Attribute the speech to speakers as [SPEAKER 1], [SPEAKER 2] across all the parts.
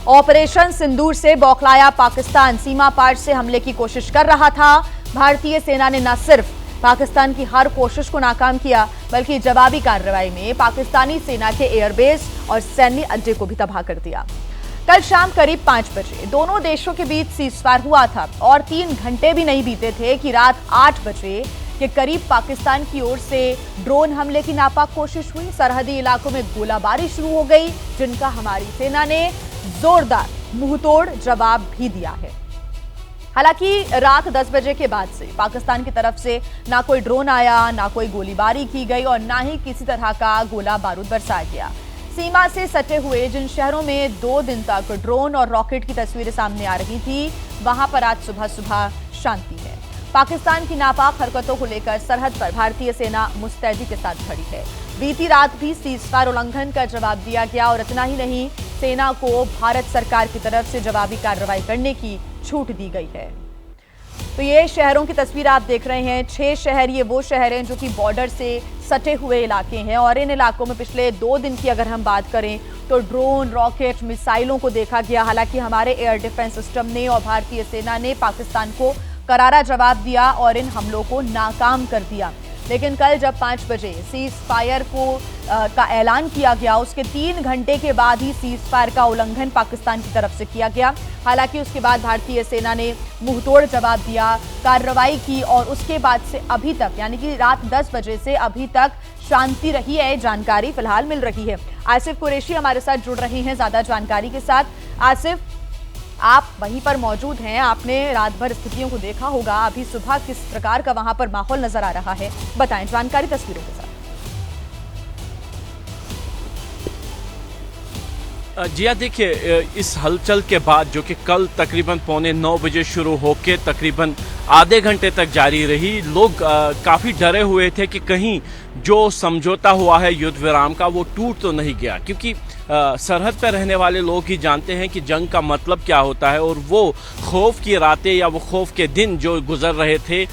[SPEAKER 1] Operation सिंदूर से बौखलाया पाकिस्तान सीमा पार से हमले की कोशिश कर रहा था। भारतीय सेना ने न सिर्फ पाकिस्तान की हर कोशिश को नाकाम किया, बल्कि जवाबी कार्रवाई में पाकिस्तानी सेना के एयरबेस और सैन्य अड्डे को भी तबाह कर दिया। कल शाम करीब 5 बजे दोनों देशों के बीच सीजफायर हुआ था और 3 घंटे भी नहीं बीते थे कि रात 8 बजे के करीब पाकिस्तान की ओर से ड्रोन हमले की नापाक कोशिश हुई। सरहदी इलाकों में गोलाबारी शुरू हो गई, जिनका हमारी सेना ने जोरदार मुंहतोड़ जवाब भी दिया है। हालांकि रात 10 बजे के बाद से पाकिस्तान की तरफ से ना कोई ड्रोन आया, ना कोई गोलीबारी की गई और ना ही किसी तरह का गोला बारूद बरसाया गया। सीमा से सटे हुए जिन शहरों में 2 दिन तक ड्रोन और रॉकेट की तस्वीरें सामने आ रही थी, वहां पर आज सुबह सुबह शांति है। पाकिस्तान की नापाक हरकतों को लेकर सरहद पर भारतीय सेना मुस्तैदी के साथ खड़ी है। बीती रात भी सीजफायर उल्लंघन का जवाब दिया गया और इतना ही नहीं, सेना को भारत सरकार की तरफ से जवाबी कार्रवाई करने की छूट दी गई है। तो ये शहरों की तस्वीर आप देख रहे हैं। 6 शहर ये वो शहर हैं जो कि बॉर्डर से सटे हुए इलाके हैं और इन इलाकों में पिछले 2 दिन की अगर हम बात करें तो ड्रोन, रॉकेट, मिसाइलों को देखा गया। हालांकि हमारे एयर डिफेंस सिस्टम ने और भारतीय सेना ने पाकिस्तान को करारा जवाब दिया और इन हमलों को नाकाम कर दिया। लेकिन कल जब 5 बजे सीज फायर का ऐलान किया गया, उसके 3 घंटे के बाद ही सीज फायर का उल्लंघन पाकिस्तान की तरफ से किया गया। हालांकि उसके बाद भारतीय सेना ने मुंहतोड़ जवाब दिया, कार्रवाई की और उसके बाद से अभी तक यानी कि रात 10 बजे से अभी तक शांति रही है, जानकारी फिलहाल मिल रही है। आसिफ कुरैशी हमारे साथ जुड़ रहे हैं ज्यादा जानकारी के साथ। आसिफ, आप वहीं पर मौजूद हैं, आपने रात भर स्थितियों को देखा होगा, अभी सुबह किस प्रकार का वहां पर माहौल नजर आ रहा है, बताएं जानकारी तस्वीरों के साथ।
[SPEAKER 2] जी हाँ, देखिए, इस हलचल के बाद जो कि कल तकरीबन 8:45 बजे शुरू होकर तकरीबन आधे घंटे तक जारी रही, लोग काफ़ी डरे हुए थे कि कहीं जो समझौता हुआ है युद्ध विराम का वो टूट तो नहीं गया, क्योंकि सरहद पर रहने वाले लोग ही जानते हैं कि जंग का मतलब क्या होता है और वो खौफ की रातें या वो खौफ के दिन जो गुजर रहे थे,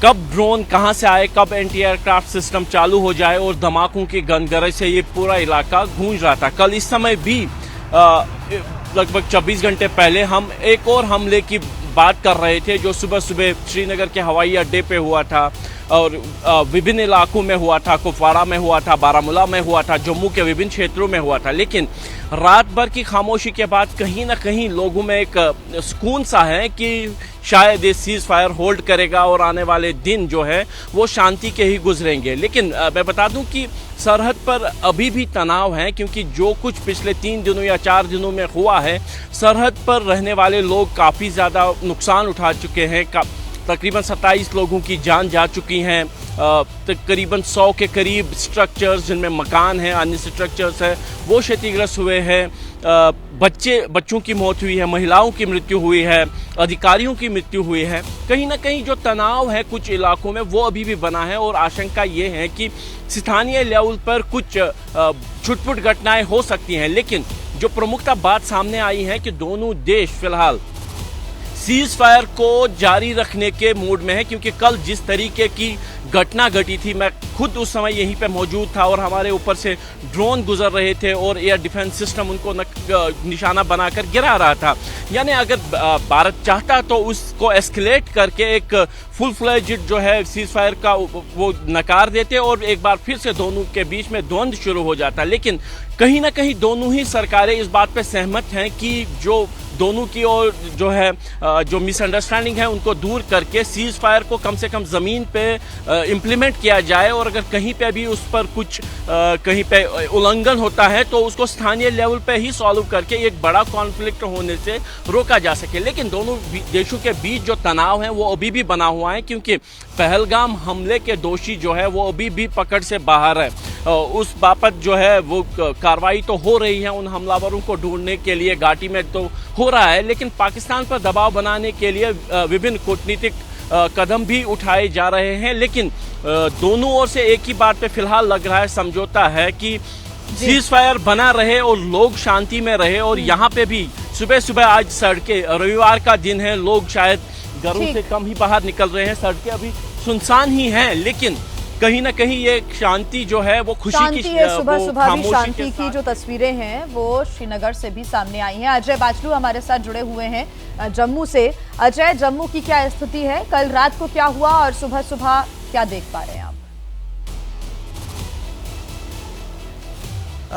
[SPEAKER 2] कब ड्रोन कहां से आए, कब एंटी एयरक्राफ्ट सिस्टम चालू हो जाए और धमाकों की गनगरज से ये पूरा इलाका गूंज रहा था। कल इस समय भी लगभग 24 घंटे पहले हम एक और हमले की बात कर रहे थे जो सुबह सुबह श्रीनगर के हवाई अड्डे पे हुआ था और विभिन्न इलाकों में हुआ था, कुपवाड़ा में हुआ था, बारामूला में हुआ था, जम्मू के विभिन्न क्षेत्रों में हुआ था। लेकिन रात भर की खामोशी के बाद कहीं ना कहीं लोगों में एक सुकून सा है कि शायद ये सीज फायर होल्ड करेगा और आने वाले दिन जो है वो शांति के ही गुजरेंगे। लेकिन मैं बता दूं कि सरहद पर अभी भी तनाव है, क्योंकि जो कुछ पिछले 3 दिनों या 4 दिनों में हुआ है, सरहद पर रहने वाले लोग काफ़ी ज़्यादा नुकसान उठा चुके हैं। तकरीबन 27 लोगों की जान जा चुकी हैं। तकरीबन 100 के करीब स्ट्रक्चर्स जिनमें मकान हैं, अन्य स्ट्रक्चर्स हैं, वो क्षतिग्रस्त हुए हैं। बच्चों की मौत हुई है, महिलाओं की मृत्यु हुई है, अधिकारियों की मृत्यु हुई है। कहीं ना कहीं जो तनाव है कुछ इलाकों में वो अभी भी बना है और आशंका ये है कि स्थानीय लेवल पर कुछ छुटपुट घटनाएं हो सकती हैं। लेकिन जो प्रमुखता बात सामने आई है कि दोनों देश फिलहाल सीज फायर को जारी रखने के मूड में है, क्योंकि कल जिस तरीके की घटना घटी थी, मैं खुद उस समय यहीं पे मौजूद था और हमारे ऊपर से ड्रोन गुजर रहे थे और एयर डिफेंस सिस्टम उनको निशाना बनाकर गिरा रहा था। यानी अगर भारत चाहता तो उसको एस्केलेट करके एक फुल फ्लेज्ड जो है सीज फायर का वो नकार देते और एक बार फिर से दोनों के बीच में द्वंद्व शुरू हो जाता। लेकिन कहीं ना कहीं दोनों ही सरकारें इस बात पे सहमत हैं कि जो दोनों की ओर जो है जो मिसअंडरस्टैंडिंग है उनको दूर करके सीज फायर को कम से कम ज़मीन पे इम्प्लीमेंट किया जाए और अगर कहीं पे भी उस पर कुछ कहीं पे उल्लंघन होता है तो उसको स्थानीय लेवल पे ही सॉल्व करके एक बड़ा कॉन्फ्लिक्ट होने से रोका जा सके। लेकिन दोनों देशों के बीच जो तनाव है वो अभी भी बना हुआ है, क्योंकि पहलगाम हमले के दोषी जो है वो अभी भी पकड़ से बाहर है। उस बाबत जो है वो कार्रवाई तो हो रही है, उन हमलावरों को ढूंढने के लिए घाटी में तो हो रहा है, लेकिन पाकिस्तान पर दबाव बनाने के लिए विभिन्न कूटनीतिक कदम भी उठाए जा रहे हैं। लेकिन दोनों ओर से एक ही बात पे फिलहाल लग रहा है, समझौता है कि सीज फायर बना रहे और लोग शांति में रहे। और यहाँ पे भी सुबह सुबह आज सड़कें, रविवार का दिन है, लोग शायद घरों से कम ही बाहर निकल रहे हैं, सड़कें अभी सुनसान ही हैं, लेकिन कहीं ना कहीं ये शांति जो है वो खुशी
[SPEAKER 1] शांति
[SPEAKER 2] की
[SPEAKER 1] है। सुबह
[SPEAKER 2] वो
[SPEAKER 1] सुबह भी
[SPEAKER 2] खामोशी
[SPEAKER 1] शांति
[SPEAKER 2] के
[SPEAKER 1] की
[SPEAKER 2] साथ।
[SPEAKER 1] जो तस्वीरें हैं वो श्रीनगर से भी सामने आई हैं। अजय बाचलू हमारे साथ जुड़े हुए हैं जम्मू से। अजय, जम्मू की क्या स्थिति है, कल रात को क्या हुआ और सुबह सुबह क्या देख पा रहे हैं आप?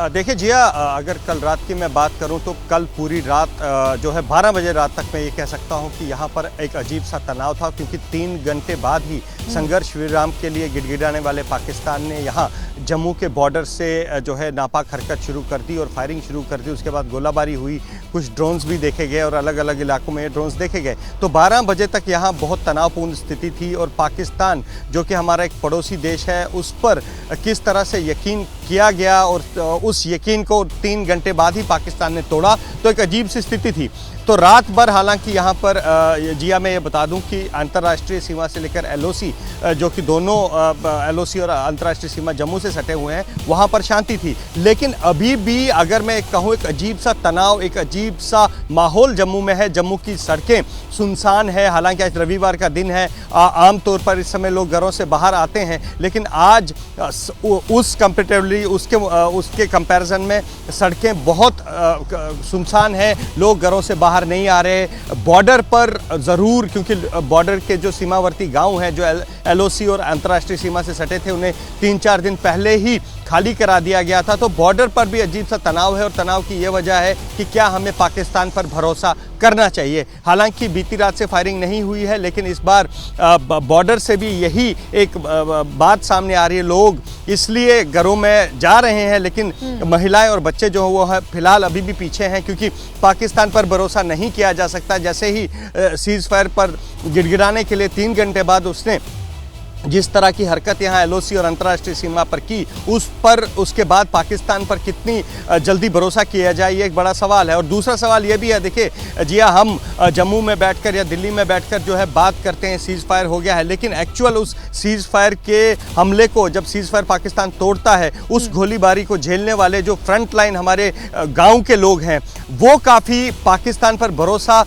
[SPEAKER 3] देखिए जिया, अगर कल रात की मैं बात करूं तो कल पूरी रात जो है 12 बजे रात तक मैं ये कह सकता हूं कि यहां पर एक अजीब सा तनाव था, क्योंकि 3 घंटे बाद ही संघर्ष विराम के लिए गिड़गिड़ाने वाले पाकिस्तान ने यहां जम्मू के बॉर्डर से जो है नापाक हरकत शुरू कर दी और फायरिंग शुरू कर दी। उसके बाद गोलाबारी हुई, कुछ ड्रोन्स भी देखे गए और अलग अलग इलाकों में ड्रोन्स देखे गए। तो 12 बजे तक यहाँ बहुत तनावपूर्ण स्थिति थी और पाकिस्तान जो कि हमारा एक पड़ोसी देश है उस पर किस तरह से यकीन किया गया और उस यकीन को 3 घंटे बाद ही पाकिस्तान ने तोड़ा, तो एक अजीब सी स्थिति थी। तो रात भर हालांकि यहाँ पर जिया मैं ये बता दूं कि अंतर्राष्ट्रीय सीमा से लेकर एलओसी, जो कि दोनों एलओसी और अंतर्राष्ट्रीय सीमा जम्मू से सटे हुए हैं, वहाँ पर शांति थी। लेकिन अभी भी अगर मैं कहूँ एक अजीब सा तनाव, एक अजीब सा माहौल जम्मू में है। जम्मू की सड़कें सुनसान है, हालांकि आज रविवार का दिन है। आमतौर पर इस समय लोग घरों से बाहर आते हैं, लेकिन आज उस कंपेरेटिवली उसके कंपैरिजन में सड़कें बहुत सुनसान है। लोग घरों से बाहर नहीं आ रहे। बॉर्डर पर ज़रूर, क्योंकि बॉर्डर के जो सीमावर्ती गांव हैं जो एलओसी और अंतर्राष्ट्रीय सीमा से सटे थे, उन्हें 3-4 दिन पहले ही खाली करा दिया गया था। तो बॉर्डर पर भी अजीब सा तनाव है और तनाव की ये वजह है कि क्या हमें पाकिस्तान पर भरोसा करना चाहिए। हालांकि बीती रात से फायरिंग नहीं हुई है, लेकिन इस बार बॉर्डर से भी यही एक बात सामने आ रही है। लोग इसलिए घरों में जा रहे हैं, लेकिन महिलाएं और बच्चे जो हैं वो है फिलहाल अभी भी पीछे हैं, क्योंकि पाकिस्तान पर भरोसा नहीं किया जा सकता। जैसे ही सीज फायर पर गिड़गिड़ाने के लिए 3 घंटे बाद उसने जिस तरह की हरकत यहाँ एलओसी और अंतर्राष्ट्रीय सीमा पर की, उसके बाद पाकिस्तान पर कितनी जल्दी भरोसा किया जाए, ये एक बड़ा सवाल है। और दूसरा सवाल ये भी है, देखिए जिया, हम जम्मू में बैठकर या दिल्ली में बैठकर जो है बात करते हैं सीज फायर हो गया है, लेकिन एक्चुअल उस सीज फायर के हमले को जब सीज फायर पाकिस्तान तोड़ता है, उस गोलीबारी को झेलने वाले जो फ्रंट लाइन हमारे गाँव के लोग हैं, वो काफ़ी पाकिस्तान पर भरोसा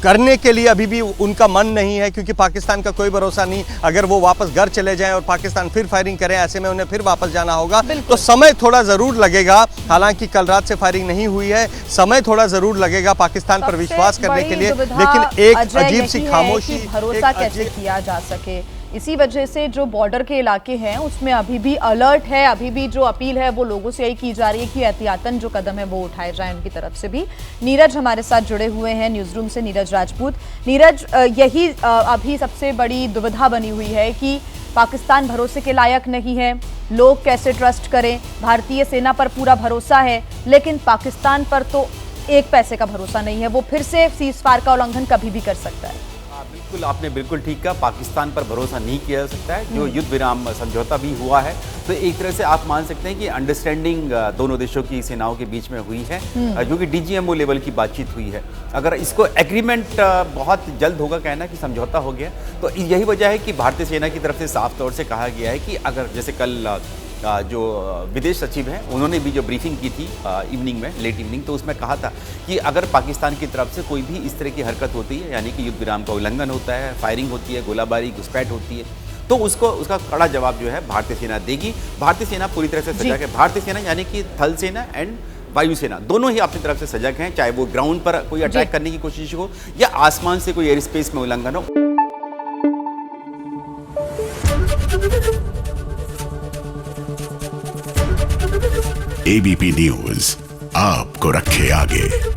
[SPEAKER 3] करने के लिए अभी भी उनका मन नहीं है, क्योंकि पाकिस्तान का कोई भरोसा नहीं। अगर वो वापस घर चले जाएं और पाकिस्तान फिर फायरिंग करें, ऐसे में उन्हें फिर वापस जाना होगा। तो समय थोड़ा ज़रूर लगेगा। हालांकि कल रात से फायरिंग नहीं हुई है, समय थोड़ा ज़रूर लगेगा पाकिस्तान पर विश्वास करने के लिए, लेकिन एक अजीब सी खामोशी,
[SPEAKER 1] भरोसा कैसे किया जा सके। इसी वजह से जो बॉर्डर के इलाके हैं उसमें अभी भी अलर्ट है। अभी भी जो अपील है वो लोगों से यही की जा रही है कि एहतियातन जो कदम है वो उठाए जाएं उनकी तरफ से भी। नीरज हमारे साथ जुड़े हुए हैं न्यूज़ रूम से, नीरज राजपूत। नीरज, यही अभी सबसे बड़ी दुविधा बनी हुई है कि पाकिस्तान भरोसे के लायक नहीं है, लोग कैसे ट्रस्ट करें। भारतीय सेना पर पूरा भरोसा है, लेकिन पाकिस्तान पर तो एक पैसे का भरोसा नहीं है। वो फिर से सीज फायर का उल्लंघन कभी भी कर सकता है।
[SPEAKER 4] बिल्कुल, आपने बिल्कुल ठीक कहा। पाकिस्तान पर भरोसा नहीं किया जा सकता है। जो युद्ध विराम समझौता भी हुआ है, तो एक तरह से आप मान सकते हैं कि अंडरस्टैंडिंग दोनों देशों की सेनाओं के बीच में हुई है, जो कि डीजीएमओ लेवल की बातचीत हुई है। अगर इसको एग्रीमेंट बहुत जल्द होगा, कहना कि समझौता हो गया, तो यही वजह है कि भारतीय सेना की तरफ से साफ तौर से कहा गया है कि अगर जैसे कल जो विदेश सचिव हैं उन्होंने भी जो ब्रीफिंग की थी इवनिंग में, लेट इवनिंग, तो उसमें कहा था कि अगर पाकिस्तान की तरफ से कोई भी इस तरह की हरकत होती है, यानी कि युद्ध विराम का उल्लंघन होता है, फायरिंग होती है, गोलाबारी घुसपैठ होती है, तो उसका कड़ा जवाब जो है भारतीय सेना देगी। भारतीय सेना पूरी तरह से सजग है। भारतीय सेना यानी कि थल सेना एंड वायुसेना दोनों ही अपनी तरफ से सजग हैं, चाहे वो ग्राउंड पर कोई अटैक करने की कोशिश हो या आसमान से कोई एयर स्पेस में उल्लंघन हो।
[SPEAKER 5] एबीपी न्यूज आपको रखे आगे।